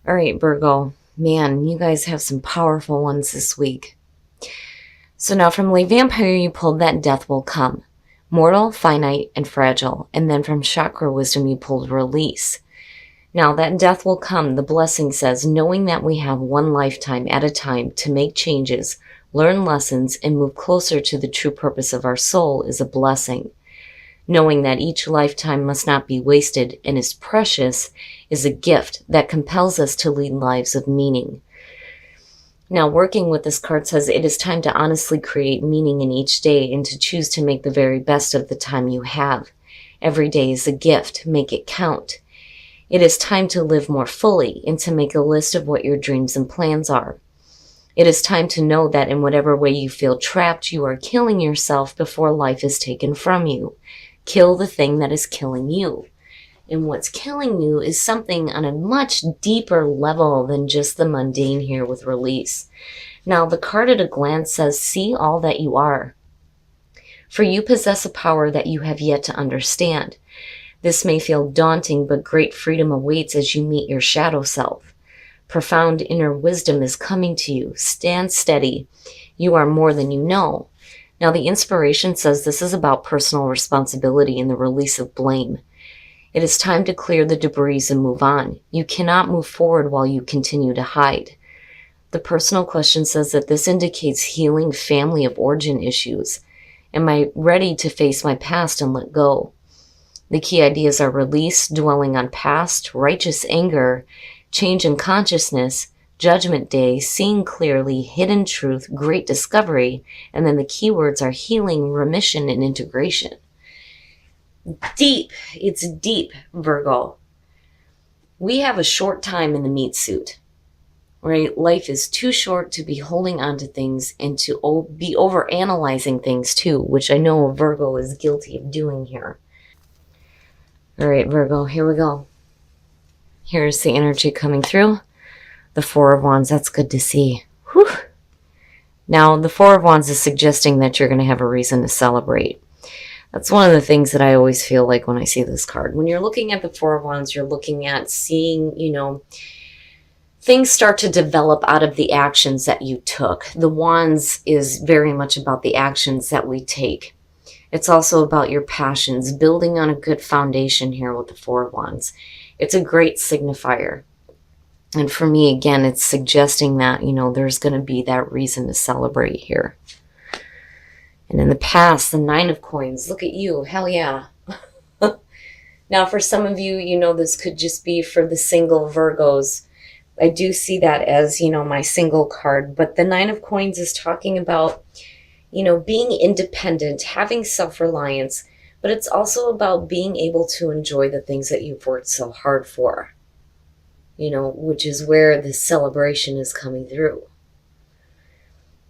All right, Virgo. Man, you guys have some powerful ones this week. So now from Lay Vampire, you pulled that death will come. Mortal, finite, and fragile. And then from Chakra Wisdom, you pulled release. Now that death will come, the blessing says, knowing that we have one lifetime at a time to make changes, learn lessons, and move closer to the true purpose of our soul is a blessing. Knowing that each lifetime must not be wasted and is precious is a gift that compels us to lead lives of meaning. Now, working with this card says it is time to honestly create meaning in each day and to choose to make the very best of the time you have. Every day is a gift. Make it count. It is time to live more fully and to make a list of what your dreams and plans are. It is time to know that in whatever way you feel trapped, you are killing yourself before life is taken from you. Kill the thing that is killing you. And what's killing you is something on a much deeper level than just the mundane here with release. Now, the card at a glance says, see all that you are. For you possess a power that you have yet to understand. This may feel daunting, but great freedom awaits as you meet your shadow self. Profound inner wisdom is coming to you. Stand steady. You are more than you know. Now, the inspiration says this is about personal responsibility and the release of blame. It is time to clear the debris and move on. You cannot move forward while you continue to hide. The personal question says that this indicates healing family of origin issues. Am I ready to face my past and let go? The key ideas are release, dwelling on past, righteous anger, change in consciousness, judgment day, seeing clearly, hidden truth, great discovery, and then the keywords are healing, remission, and integration. Deep. It's deep, Virgo. We have a short time in the meat suit, right? Life is too short to be holding on to things and to be overanalyzing things too, which I know Virgo is guilty of doing here. All right, Virgo, here we go. Here's the energy coming through. The Four of Wands, that's good to see. Whew. Now, the Four of Wands is suggesting that you're going to have a reason to celebrate. That's one of the things that I always feel like when I see this card. When you're looking at the Four of Wands, you're looking at seeing, things start to develop out of the actions that you took. The Wands is very much about the actions that we take. It's also about your passions, building on a good foundation here with the Four of Wands. It's a great signifier. And for me, again, it's suggesting that, there's going to be that reason to celebrate here. And in the past, the Nine of Coins, look at you, hell yeah. Now, for some of you, this could just be for the single Virgos. I do see that as, my single card. But the Nine of Coins is talking about, being independent, having self-reliance. But it's also about being able to enjoy the things that you've worked so hard for. Which is where the celebration is coming through.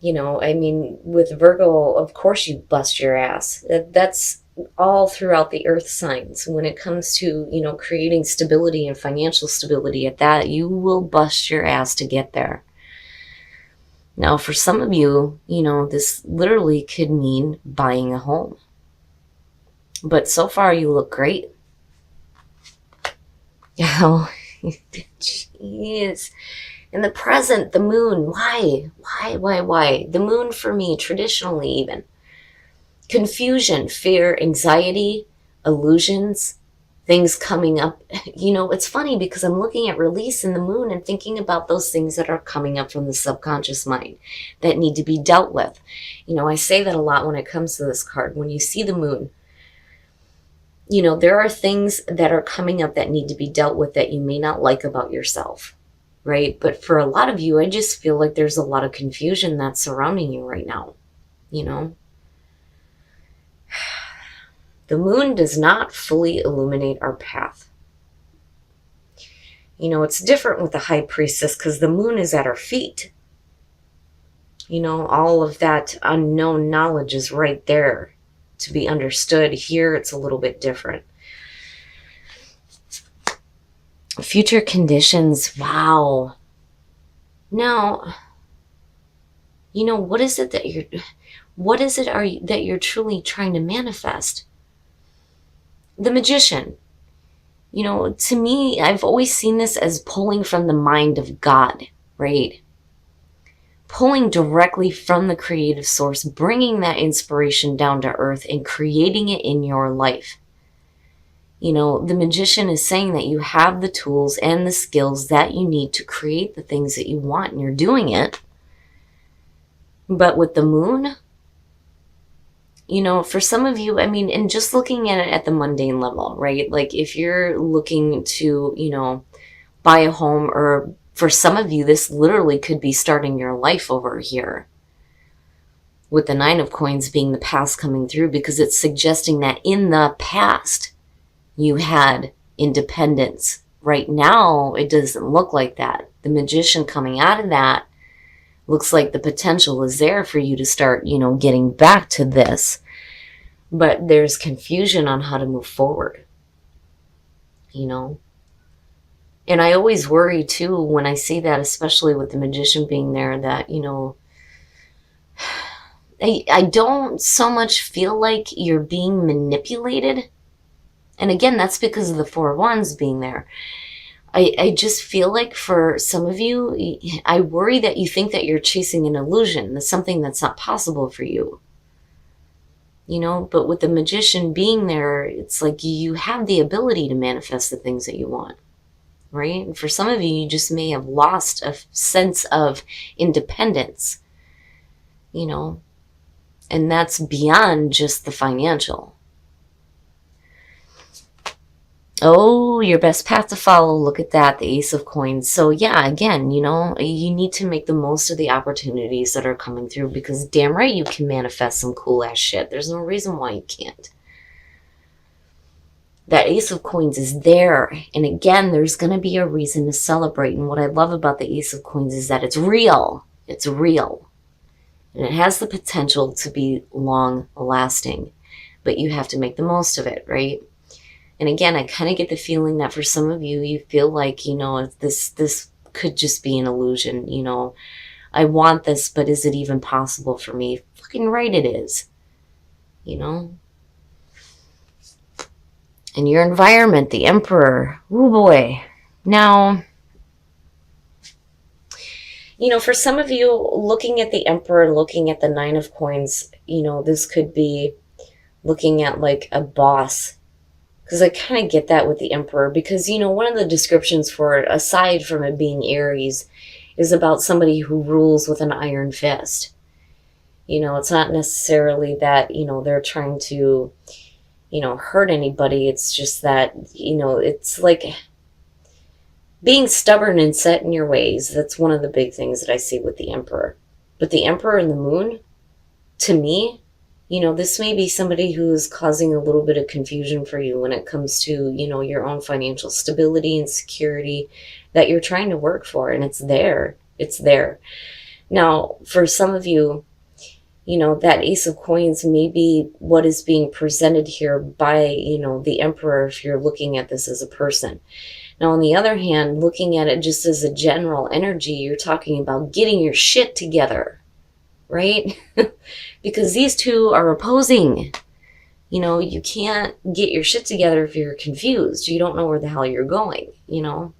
With Virgo, of course you bust your ass. That's all throughout the earth signs. When it comes to, creating stability and financial stability at that, you will bust your ass to get there. Now, for some of you, this literally could mean buying a home. But so far you look great. Oh, jeez. In the present, the moon, why? The moon for me, traditionally even. Confusion, fear, anxiety, illusions, things coming up. It's funny because I'm looking at release in the moon and thinking about those things that are coming up from the subconscious mind that need to be dealt with. I say that a lot when it comes to this card. When you see the moon, there are things that are coming up that need to be dealt with that you may not like about yourself. Right? But for a lot of you, I just feel like there's a lot of confusion that's surrounding you right now. The moon does not fully illuminate our path. It's different with the High Priestess because the moon is at our feet. All of that unknown knowledge is right there to be understood. Here, it's a little bit different. Future conditions, wow. Now, what is it that you're truly trying to manifest? The Magician. You know, to me, I've always seen this as pulling from the mind of God, right? Pulling directly from the creative source, bringing that inspiration down to earth and creating it in your life. You know, the magician is saying that you have the tools and the skills that you need to create the things that you want, and you're doing it. But with the moon, you know, for some of you, I mean, and just looking at it at the mundane level, right? Like if you're looking to, you know, buy a home, or for some of you, this literally could be starting your life over here. With the Nine of Coins being the past coming through, because it's suggesting that in the past you had independence. Right now, it doesn't look like that. The magician coming out of that looks like the potential is there for you to start, you know, getting back to this. But there's confusion on how to move forward, you know. And I always worry too when I see that, especially with the magician being there, that, you know, I don't so much feel like you're being manipulated. And again, that's because of the Four of Wands being there. I just feel like for some of you, I worry that you think that you're chasing an illusion. That's something that's not possible for you. You know, but with the magician being there, it's like you have the ability to manifest the things that you want, right? And for some of you, you just may have lost a sense of independence, you know, and that's beyond just the financial. Oh, your best path to follow. Look at that, the Ace of Coins. So yeah, again, you know, you need to make the most of the opportunities that are coming through, because damn right you can manifest some cool ass shit. There's no reason why you can't. That Ace of Coins is there. And again, there's going to be a reason to celebrate. And what I love about the Ace of Coins is that it's real. It's real. And it has the potential to be long lasting. But you have to make the most of it, right? And again, I kind of get the feeling that for some of you, you feel like, you know, this could just be an illusion. You know, I want this, but is it even possible for me? Fucking right it is. You know? And your environment, the Emperor. Oh boy. Now, you know, for some of you, looking at the Emperor and looking at the Nine of Coins, you know, this could be looking at like a boss. Because I kind of get that with the Emperor, because, you know, one of the descriptions for it, aside from it being Aries, is about somebody who rules with an iron fist. You know, it's not necessarily that, you know, they're trying to, you know, hurt anybody. It's just that, you know, it's like being stubborn and set in your ways. That's one of the big things that I see with the Emperor. But the Emperor and the Moon, to me, you know, this may be somebody who's causing a little bit of confusion for you when it comes to, you know, your own financial stability and security that you're trying to work for. And it's there. It's there. Now, for some of you, you know, that Ace of Coins may be what is being presented here by, you know, the Emperor, if you're looking at this as a person. Now, on the other hand, looking at it just as a general energy, you're talking about getting your shit together, right? Because these two are opposing. You know, you can't get your shit together if you're confused. You don't know where the hell you're going, you know.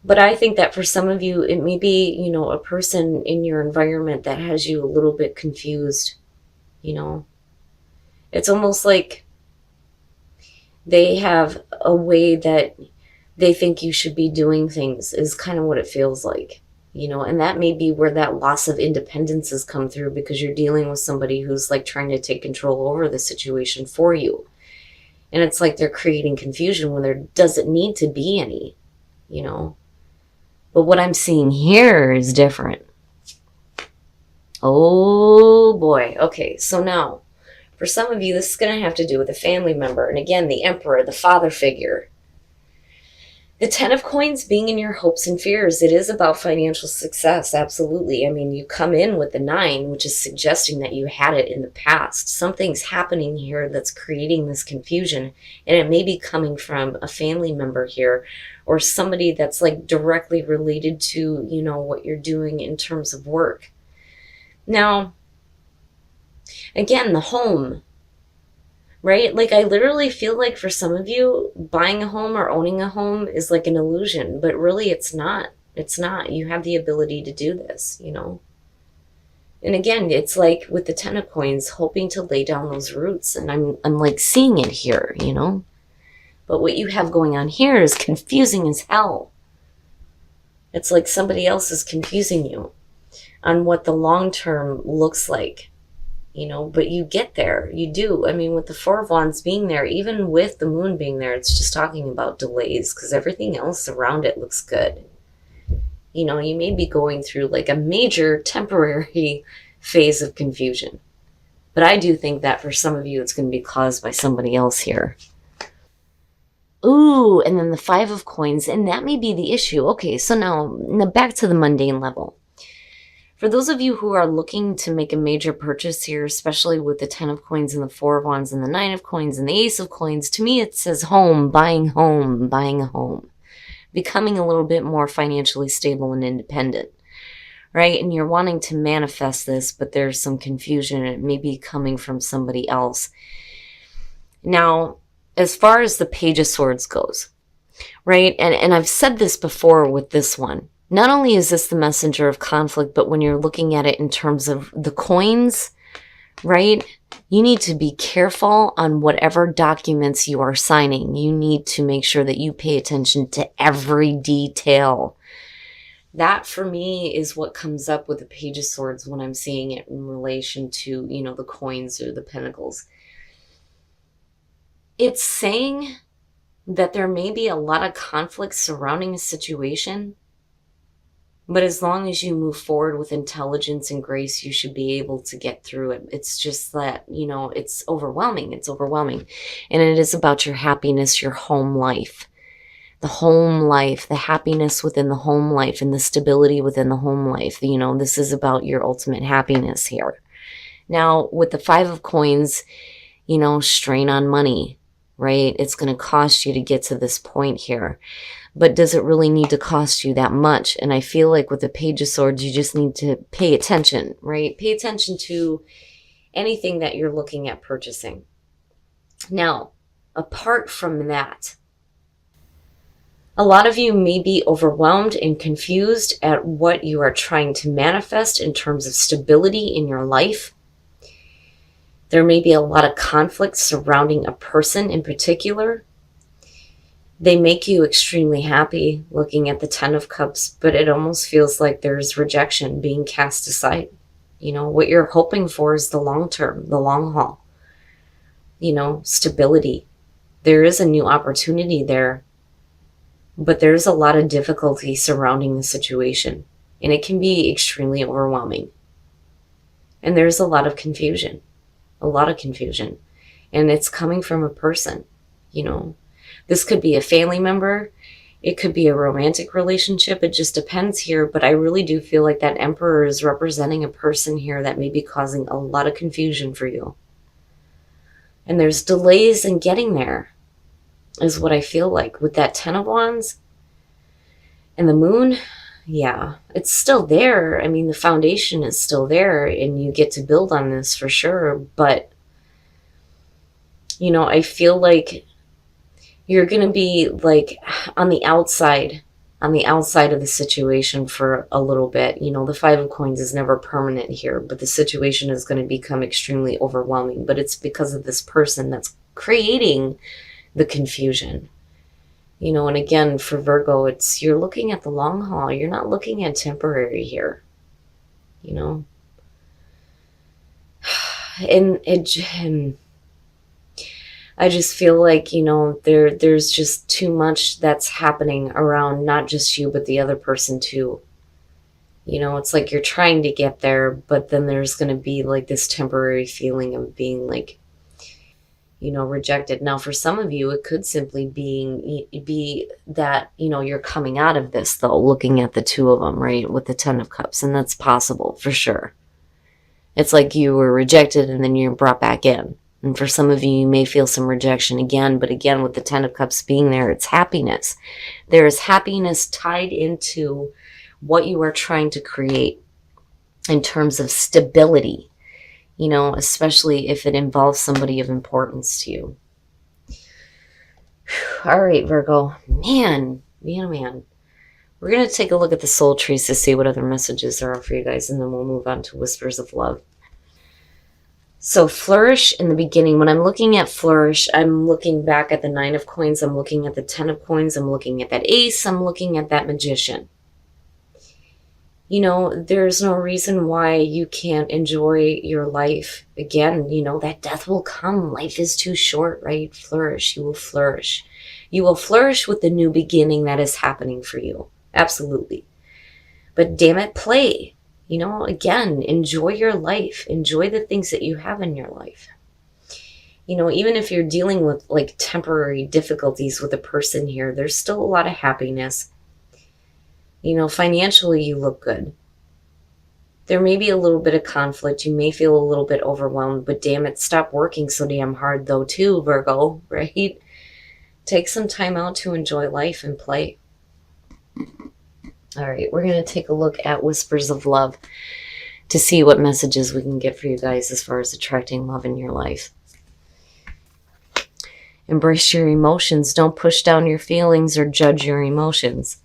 But I think that for some of you, it may be, you know, a person in your environment that has you a little bit confused, you know. It's almost like they have a way that they think you should be doing things, is kind of what it feels like. You know, and that may be where that loss of independence has come through, because you're dealing with somebody who's like trying to take control over the situation for you. And it's like they're creating confusion when there doesn't need to be any, you know. But what I'm seeing here is different. Oh boy. Okay, so now, for some of you, this is going to have to do with a family member. And again, the Emperor, the father figure. The Ten of Coins being in your hopes and fears. It is about financial success, absolutely. I mean, you come in with the 9, which is suggesting that you had it in the past. Something's happening here that's creating this confusion, and it may be coming from a family member here, or somebody that's like directly related to, you know, what you're doing in terms of work. Now, again, the home. right? Like, I literally feel like for some of you, buying a home or owning a home is like an illusion, but really it's not. It's not. You have the ability to do this, you know? And again, it's like with the Ten of Coins, hoping to lay down those roots. And I'm like seeing it here, you know? But what you have going on here is confusing as hell. It's like somebody else is confusing you on what the long term looks like, you know, but you get there. You do. I mean, with the Four of Wands being there, even with the moon being there, it's just talking about delays because everything else around it looks good. You know, you may be going through like a major temporary phase of confusion. But I do think that for some of you, it's going to be caused by somebody else here. Ooh, and then the Five of Coins, and that may be the issue. Okay, so now back to the mundane level. For those of you who are looking to make a major purchase here, especially with the Ten of Coins and the Four of Wands and the Nine of Coins and the Ace of Coins, to me it says home, buying a home, becoming a little bit more financially stable and independent, right? And you're wanting to manifest this, but there's some confusion. It may be coming from somebody else. Now, as far as the Page of Swords goes, right? And I've said this before with this one. Not only is this the messenger of conflict, but when you're looking at it in terms of the coins, right? You need to be careful on whatever documents you are signing. You need to make sure that you pay attention to every detail. That for me is what comes up with the Page of Swords when I'm seeing it in relation to, you know, the coins or the pentacles. It's saying that there may be a lot of conflict surrounding a situation, but as long as you move forward with intelligence and grace, you should be able to get through it. It's just that, you know, it's overwhelming. It's overwhelming. And it is about your happiness, your home life. The home life, the happiness within the home life and the stability within the home life. You know, this is about your ultimate happiness here. Now, with the Five of Coins, you know, strain on money, right? It's going to cost you to get to this point here. But does it really need to cost you that much? And I feel like with the Page of Swords, you just need to pay attention, right? Pay attention to anything that you're looking at purchasing. Now, apart from that, a lot of you may be overwhelmed and confused at what you are trying to manifest in terms of stability in your life. There may be a lot of conflict surrounding a person in particular. They make you extremely happy looking at the Ten of Cups, but it almost feels like there's rejection being cast aside. You know, what you're hoping for is the long term, the long haul. You know, stability. There is a new opportunity there, but there's a lot of difficulty surrounding the situation, and it can be extremely overwhelming. And there's a lot of confusion, and it's coming from a person, you know. This could be a family member. It could be a romantic relationship. It just depends here. But I really do feel like that Emperor is representing a person here that may be causing a lot of confusion for you. And there's delays in getting there, is what I feel like. With that Ten of Wands and the Moon, yeah, it's still there. I mean, the foundation is still there, and you get to build on this for sure. But, you know, I feel like you're going to be like on the outside of the situation for a little bit. You know, the Five of Coins is never permanent here, but the situation is going to become extremely overwhelming. But it's because of this person that's creating the confusion. You know, and again, for Virgo, it's you're looking at the long haul. You're not looking at temporary here, you know. And I just feel like, you know, there's just too much that's happening around not just you, but the other person too. You know, it's like you're trying to get there, but then there's going to be like this temporary feeling of being like, you know, rejected. Now, for some of you, it could simply be that, you know, you're coming out of this, though, looking at the two of them, right, with the Ten of Cups, and that's possible, for sure. It's like you were rejected, and then you're brought back in. And for some of you, you may feel some rejection again, but again, with the Ten of Cups being there, it's happiness. There is happiness tied into what you are trying to create in terms of stability. especially if it involves somebody of importance to you. All right, Virgo. Man. We're going to take a look at the soul trees to see what other messages there are for you guys, and then we'll move on to whispers of love. So flourish in the beginning. When I'm looking at flourish, I'm looking back at the 9 of coins. I'm looking at the 10 of coins. I'm looking at that ace. I'm looking at that magician. There's no reason why you can't enjoy your life. Again, that death will come. Life is too short, right? Flourish. You will flourish. You will flourish with the new beginning that is happening for you. Absolutely. But damn it, play. Again, enjoy your life. Enjoy the things that you have in your life. Even if you're dealing with like temporary difficulties with a person here, there's still a lot of happiness. Financially, you look good. There may be a little bit of conflict. You may feel a little bit overwhelmed, but damn it, stop working so damn hard though too, Virgo, right? Take some time out to enjoy life and play. All right, we're going to take a look at whispers of love to see what messages we can get for you guys as far as attracting love in your life. Embrace your emotions. Don't push down your feelings or judge your emotions.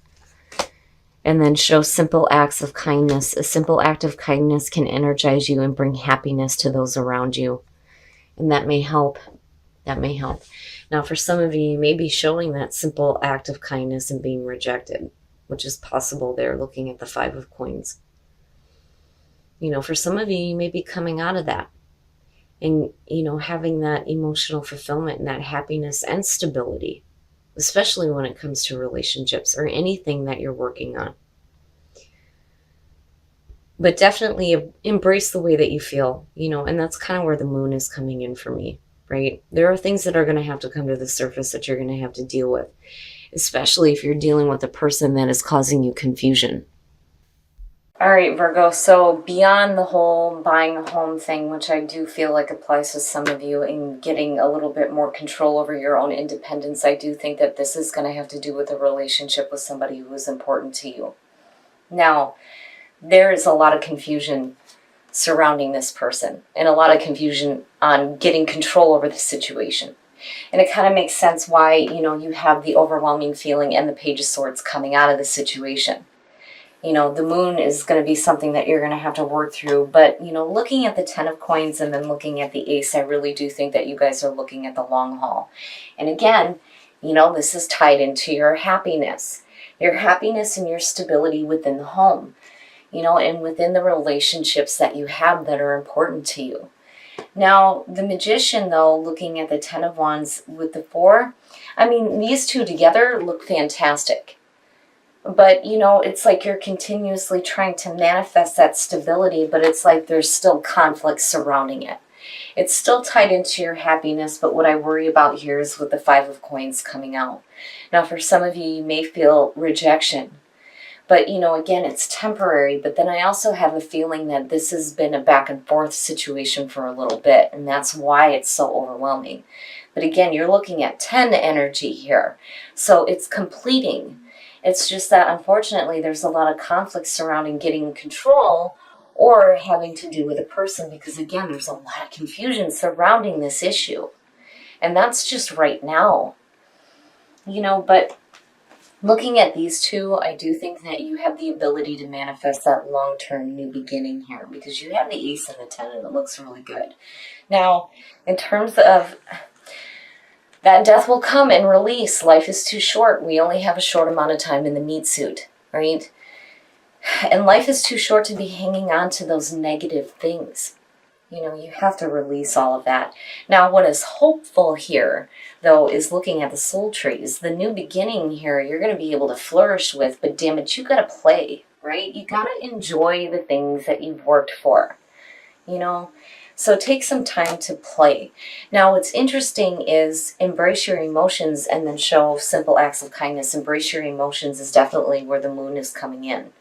And then show simple acts of kindness. A simple act of kindness can energize you and bring happiness to those around you. And that may help. That may help. Now, for some of you, you may be showing that simple act of kindness and being rejected, which is possible there, looking at the 5 of coins. For some of you, you may be coming out of that and, having that emotional fulfillment and that happiness and stability, especially when it comes to relationships or anything that you're working on. But definitely embrace the way that you feel, and that's kind of where the moon is coming in for me, right? There are things that are going to have to come to the surface that you're going to have to deal with, especially if you're dealing with a person that is causing you confusion. All right, Virgo, so beyond the whole buying a home thing, which I do feel like applies to some of you, and getting a little bit more control over your own independence, I do think that this is going to have to do with a relationship with somebody who is important to you. Now, there is a lot of confusion surrounding this person and a lot of confusion on getting control over the situation. And it kind of makes sense why, you have the overwhelming feeling and the Page of Swords coming out of the situation. The moon is going to be something that you're going to have to work through. But, looking at the 10 of coins and then looking at the ace, I really do think that you guys are looking at the long haul. And again, this is tied into your happiness and your stability within the home, and within the relationships that you have that are important to you. Now, the magician, though, looking at the 10 of wands with the 4, these two together look fantastic. But, it's like you're continuously trying to manifest that stability, but it's like there's still conflict surrounding it. It's still tied into your happiness, but what I worry about here is with the 5 of coins coming out. Now, for some of you, you may feel rejection. But, again, it's temporary. But then I also have a feeling that this has been a back and forth situation for a little bit, and that's why it's so overwhelming. But again, you're looking at 10 energy here. So it's completing. It's just that, unfortunately, there's a lot of conflict surrounding getting control or having to do with a person because, again, there's a lot of confusion surrounding this issue. And that's just right now. But looking at these two, I do think that you have the ability to manifest that long-term new beginning here because you have the ace and the 10 and it looks really good. Now, in terms of that death will come and release. Life is too short. We only have a short amount of time in the meat suit, right? And life is too short to be hanging on to those negative things. You have to release all of that. Now, what is hopeful here, though, is looking at the soul trees. The new beginning here, you're going to be able to flourish with, but damn it, you got to play, right? You got to enjoy the things that you've worked for, So take some time to play. Now, what's interesting is embrace your emotions and then show simple acts of kindness. Embrace your emotions is definitely where the moon is coming in,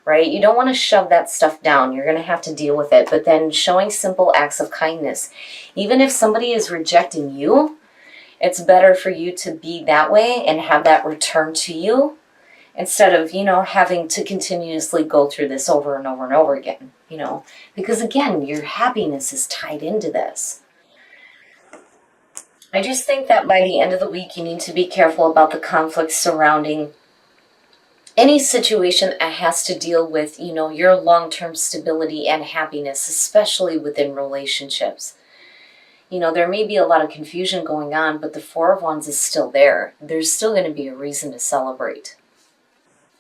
right? You don't want to shove that stuff down. You're going to have to deal with it. But then showing simple acts of kindness. Even if somebody is rejecting you, it's better for you to be that way and have that return to you instead of, having to continuously go through this over and over and over again, because again, your happiness is tied into this. I just think that by the end of the week, you need to be careful about the conflicts surrounding any situation that has to deal with, your long-term stability and happiness, especially within relationships. There may be a lot of confusion going on, but the Four of Wands is still there. There's still going to be a reason to celebrate.